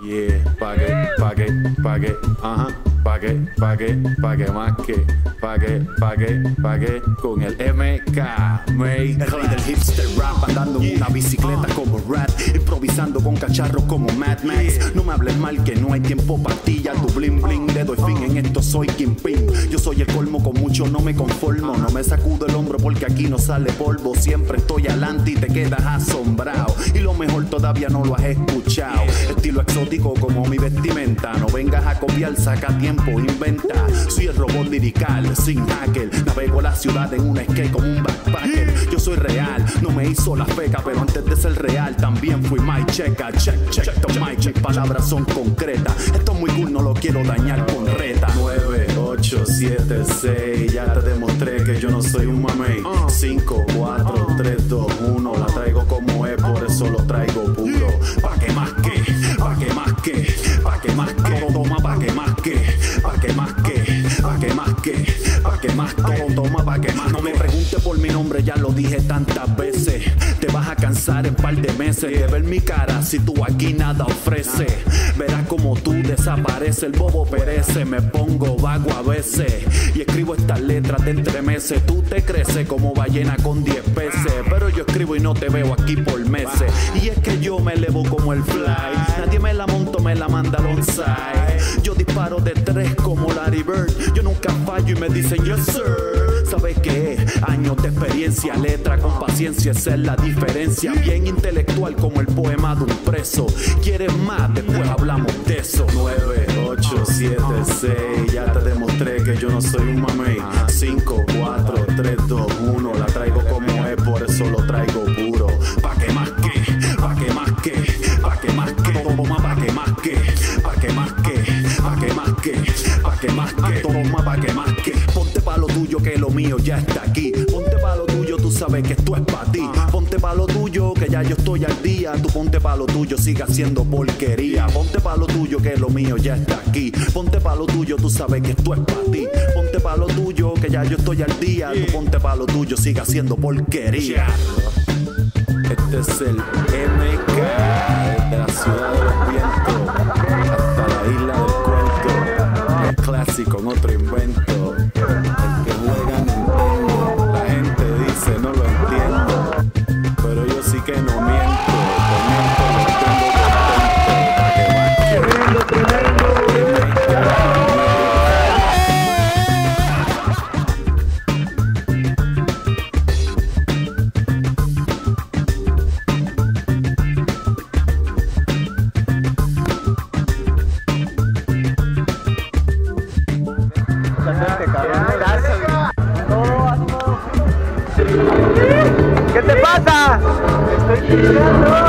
Yeah, pague, ajá, pague más que, con el MK, May. El rey del hipster rap, andando en una bicicleta como Rat, improvisando con cacharros como Mad Max. No me hables mal que no hay tiempo para ti, ya tu bling bling, le doy fin en esto, soy Kingpin. Yo soy el colmo, con mucho no me conformo, no me sacudo el hombro porque aquí no sale polvo. Siempre estoy adelante y te quedas asombrado, y lo mejor todavía no lo has escuchado. Estilo exótico como mi vestimenta, no vengas a copiar, saca tiempo, inventa. Soy el robot lirical, sin hacker, navego la ciudad en un skate como un backpacker. Yo soy real, no me hizo la feca, pero antes de ser real también fui my checa. Check the mic, mis palabras son concretas. Esto es muy cool, no lo quiero dañar con reta. 9, 8, 7, 6, ya te demostré que yo no soy un mamey. 5, 4, 3, 2, 1, la traigo como es, por eso lo traigo puro. Pa' que más que, pa' que más que, pa' que más que, toma pa' que más que, pa' que más que, pa' que más que, pa' que más que, toma pa' que más. No me preguntes por mi nombre, ya lo dije tantas veces. Te vas a cansar en par de meses de ver mi cara si tú aquí nada ofreces. Verás como tú desapareces, el bobo perece. Me pongo vago a veces y escribo estas letras de entremeses. Tú te creces como ballena con 10 peces, pero yo escribo y no te veo aquí por meses. Y es que yo me elevo como el fly, nadie me la monto, me la manda al onside. Yo disparo de 3 como Larry Bird, yo nunca fallo y me dicen yes sir. ¿Sabes qué es? Años de experiencia, letra con paciencia, esa es la diferencia. Bien intelectual como el poema de un preso. ¿Quieres más? Después hablamos de eso. 9, 8, 7, 6, ya te demostré que yo no soy un mamey. 5, 4, 3, 2, 1, la traigo como es, por eso lo traigo puro. Pa' que más que, pa' que más que, pa' que más que, toma pa' que más que, pa' que más que, pa' que más que, pa' que más que, toma pa' que más que. Ponte pa' lo tuyo que lo mío ya está aquí. Ponte pa' lo tuyo, tú sabes que esto es pa' ti. Ponte pa' lo tuyo que ya yo estoy al día. Tú ponte pa' lo tuyo, siga haciendo porquería. Ponte pa' lo tuyo que lo mío ya está aquí. Ponte pa' lo tuyo, tú sabes que esto es pa' ti. Ponte pa' lo tuyo que ya yo estoy al día. Tú ponte pa' lo tuyo, siga haciendo porquería. Este es el MK, desde la ciudad de los vientos hasta la isla del cuento. El clásico en otro invento. El que juega no entiende. La gente dice no lo entiendo, pero yo sí que no miento. Por miento lo tengo contento. Pa' que más ¿Qué te pasa? Estoy chingando.